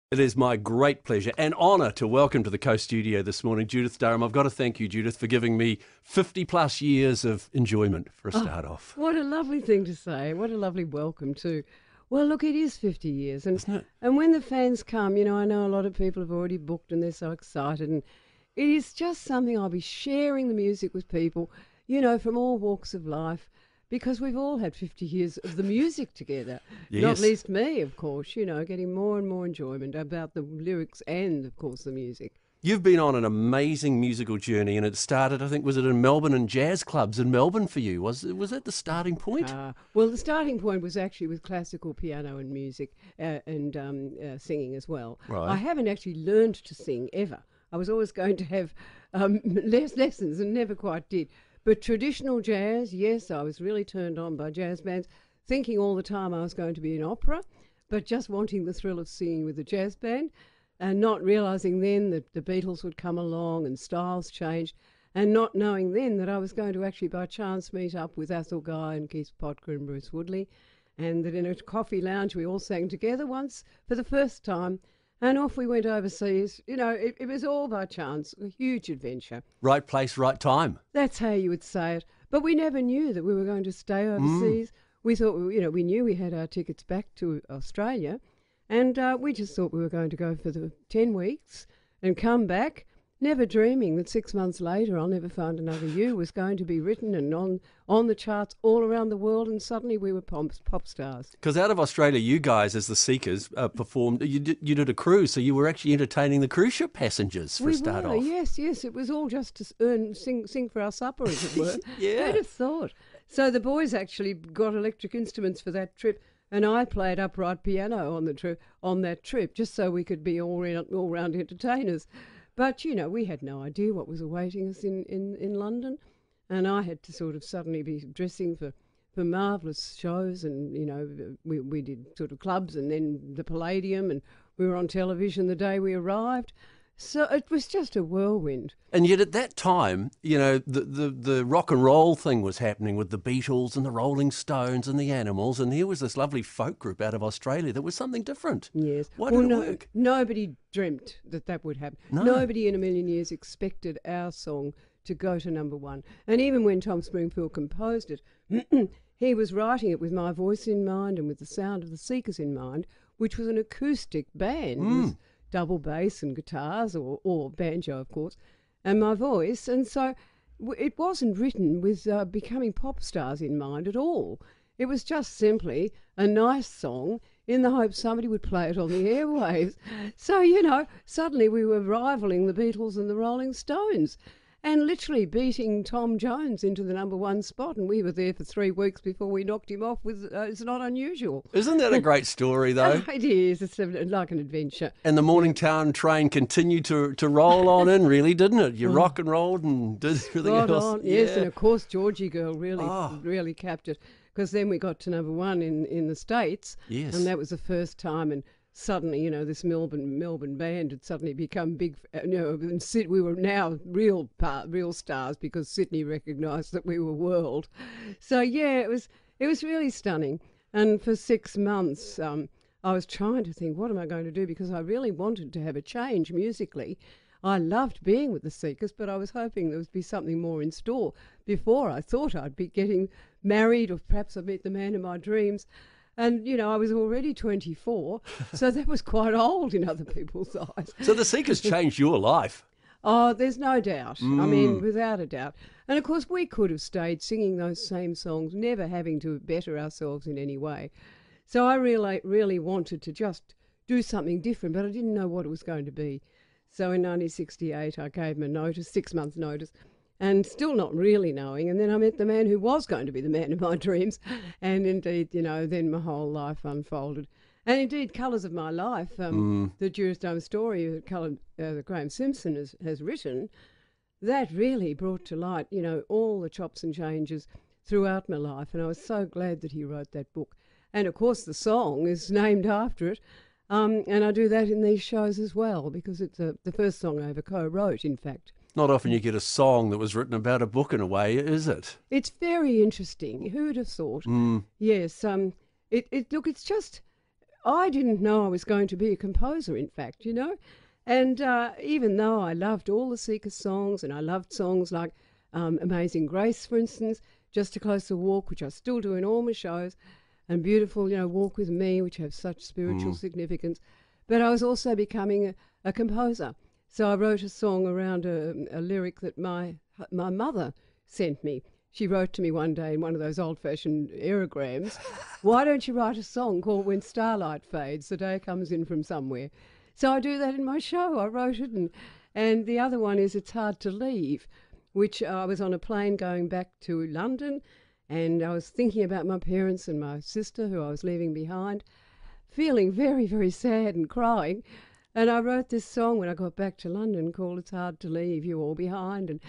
It is my great pleasure and honour to welcome to the Coast Studio this morning Judith Durham. I've got to thank you, Judith, for giving me 50 plus years of enjoyment for a start off. What a lovely thing to say. What a lovely welcome too. Well, look, it is 50 years. Isn't it? And when the fans come, I know a lot of people have already booked and they're so excited. And it is just something I'll be sharing the music with people, from all walks of life. Because we've all had 50 years of the music together. Yes. Not least me, of course, getting more and more enjoyment about the lyrics and, of course, the music. You've been on an amazing musical journey, and it started, I think, was it in Melbourne and jazz clubs in Melbourne for you? Was that the starting point? Well, the starting point was actually with classical piano and music and singing as well. Right. I haven't actually learned to sing ever. I was always going to have lessons and never quite did. But traditional jazz, yes, I was really turned on by jazz bands, thinking all the time I was going to be in opera, but just wanting the thrill of singing with a jazz band and not realising then that the Beatles would come along and styles changed, and not knowing then that I was going to actually by chance meet up with Athol Guy and Keith Potker and Bruce Woodley, and that in a coffee lounge we all sang together once for the first time. And off we went overseas. It was all by chance, a huge adventure. Right place, right time. That's how you would say it. But we never knew that we were going to stay overseas. We thought, we knew we had our tickets back to Australia, and we just thought we were going to go for the 10 weeks and come back, never dreaming that 6 months later, I'll Never Find Another You was going to be written and on the charts all around the world, and suddenly we were pop stars. Because out of Australia, you guys, as the Seekers, performed, you did a cruise, so you were actually entertaining the cruise ship passengers for a start off. Yes, it was all just to sing for our supper, as it were. Yeah. Who'd have thought? So the boys actually got electric instruments for that trip, and I played upright piano on that trip, just so we could be all round entertainers. But, we had no idea what was awaiting us in London, and I had to sort of suddenly be dressing for marvellous shows, and, we did sort of clubs and then the Palladium, and we were on television the day we arrived. So it was just a whirlwind. And yet at that time, the rock and roll thing was happening with the Beatles and the Rolling Stones and the Animals, and here was this lovely folk group out of Australia that was something different. Yes. Why did it work? Nobody dreamt that would happen. No. Nobody in a million years expected our song to go to number one. And even when Tom Springfield composed it, he was writing it with my voice in mind and with the sound of the Seekers in mind, which was an acoustic band. With double bass and guitars, or banjo, of course, and my voice. And so it wasn't written with becoming pop stars in mind at all. It was just simply a nice song in the hope somebody would play it on the airwaves. So, suddenly we were rivaling the Beatles and the Rolling Stones and literally beating Tom Jones into the number one spot. And we were there for 3 weeks before we knocked him off with It's Not Unusual. Isn't that a great story, though? It is. It's like an adventure. And the Morningtown train continued to roll on in, really, didn't it? You rock and rolled and did everything Spot else. on. Yes, and of course Georgie Girl really captured, because then we got to number one in the States. Yes. And that was the first time, and suddenly, this Melbourne band had suddenly become big. And we were now real stars because Sydney recognised that we were world. So yeah, it was really stunning. And for 6 months, I was trying to think, what am I going to do? Because I really wanted to have a change musically. I loved being with the Seekers, but I was hoping there would be something more in store before I thought I'd be getting married, or perhaps I'd meet the man of my dreams. And, I was already 24, so that was quite old in other people's eyes. So the Seekers changed your life. Oh, there's no doubt. I mean, without a doubt. And, of course, we could have stayed singing those same songs, never having to better ourselves in any way. So I really wanted to just do something different, but I didn't know what it was going to be. So in 1968, I gave him a 6 months notice, and still not really knowing. And then I met the man who was going to be the man of my dreams. And indeed, then my whole life unfolded. And indeed, Colours of My Life, the Judith Durham story that Graham Simpson has written, that really brought to light, all the chops and changes throughout my life. And I was so glad that he wrote that book. And of course, the song is named after it. And I do that in these shows as well, because it's the first song I ever co-wrote, in fact. Not often you get a song that was written about a book in a way, is it? It's very interesting. Who would have thought? Yes. Look, it's just, I didn't know I was going to be a composer, in fact, you know. And even though I loved all the Seeker songs, and I loved songs like Amazing Grace, for instance, Just a Closer Walk, which I still do in all my shows, and Beautiful, you know, Walk With Me, which have such spiritual significance. But I was also becoming a composer. So I wrote a song around a lyric that my mother sent me. She wrote to me one day in one of those old-fashioned aerograms, "Why don't you write a song called When Starlight Fades, the Day Comes In From Somewhere?" So I do that in my show. I wrote it. And the other one is It's Hard to Leave, which I was on a plane going back to London, and I was thinking about my parents and my sister who I was leaving behind, feeling very, very sad and crying. And I wrote this song when I got back to London called It's Hard to Leave You All Behind. And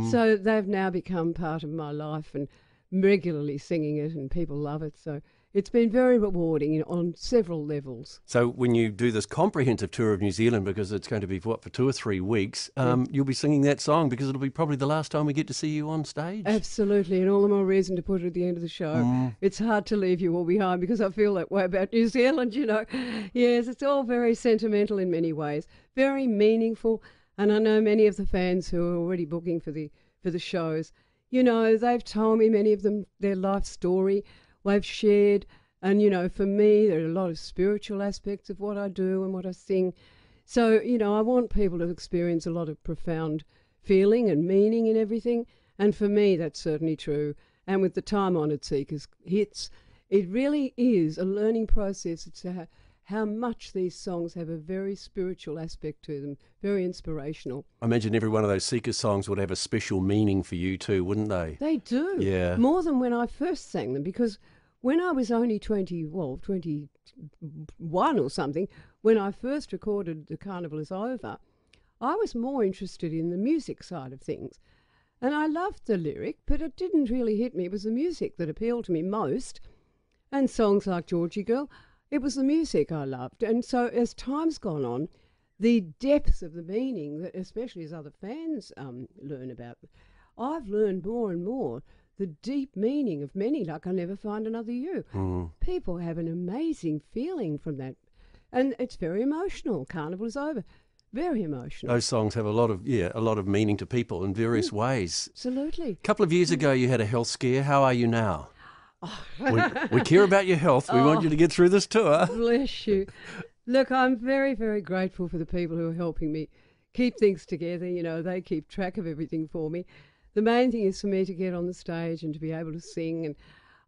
so they've now become part of my life, and regularly singing it, and people love it. So it's been very rewarding on several levels. So when you do this comprehensive tour of New Zealand, because it's going to be, for 2 or 3 weeks, you'll be singing that song because it'll be probably the last time we get to see you on stage? Absolutely, and all the more reason to put it at the end of the show. It's hard to leave you all behind, because I feel that way about New Zealand, you know. Yes, it's all very sentimental in many ways, very meaningful, and I know many of the fans who are already booking for the shows, you know, they've told me, many of them, their life story. They've shared, and, you know, for me, there are a lot of spiritual aspects of what I do and what I sing. So, you know, I want people to experience a lot of profound feeling and meaning in everything, and for me, that's certainly true. And with the time-honoured Seekers hits, it really is a learning process. It's how much these songs have a very spiritual aspect to them, very inspirational. I imagine every one of those Seeker songs would have a special meaning for you too, wouldn't they? They do. Yeah. More than when I first sang them, because when I was only 21 or something, when I first recorded The Carnival Is Over, I was more interested in the music side of things. And I loved the lyric, but it didn't really hit me. It was the music that appealed to me most. And songs like Georgie Girl, it was the music I loved. And so as time's gone on, the depth of the meaning, that especially as other fans learn about, I've learned more and more the deep meaning of many, like I Never Find Another You. People have an amazing feeling from that. And it's very emotional. Carnival Is Over. Very emotional. Those songs have a lot of meaning to people in various ways. Absolutely. A couple of years ago, you had a health scare. How are you now? We care about your health. We want you to get through this tour. Bless you. Look, I'm very, very grateful for the people who are helping me keep things together. You know, they keep track of everything for me. The main thing is for me to get on the stage and to be able to sing, and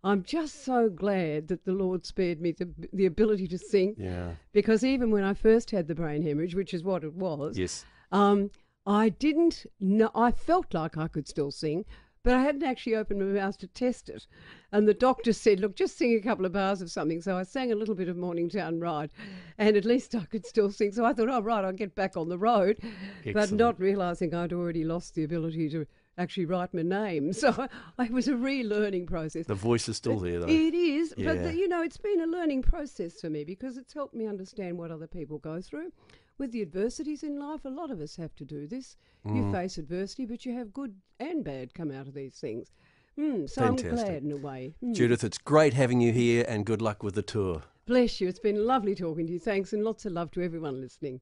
I'm just so glad that the Lord spared me the ability to sing. Yeah. Because even when I first had the brain hemorrhage, which is what it was, yes, I didn't know. I felt like I could still sing, but I hadn't actually opened my mouth to test it. And the doctor said, "Look, just sing a couple of bars of something." So I sang a little bit of Morningtown Ride, and at least I could still sing. So I thought, oh, right, I'll get back on the road. Excellent. But not realising I'd already lost the ability to actually write my name. So it was a relearning process. the voice is still there, though. It is, Yeah. but you know, it's been a learning process for me, because it's helped me understand what other people go through. With the adversities in life, a lot of us have to do this. You face adversity, but you have good and bad come out of these things. So Fantastic. I'm glad in a way. Judith, it's great having you here, and good luck with the tour. Bless you. It's been lovely talking to you. Thanks, and lots of love to everyone listening.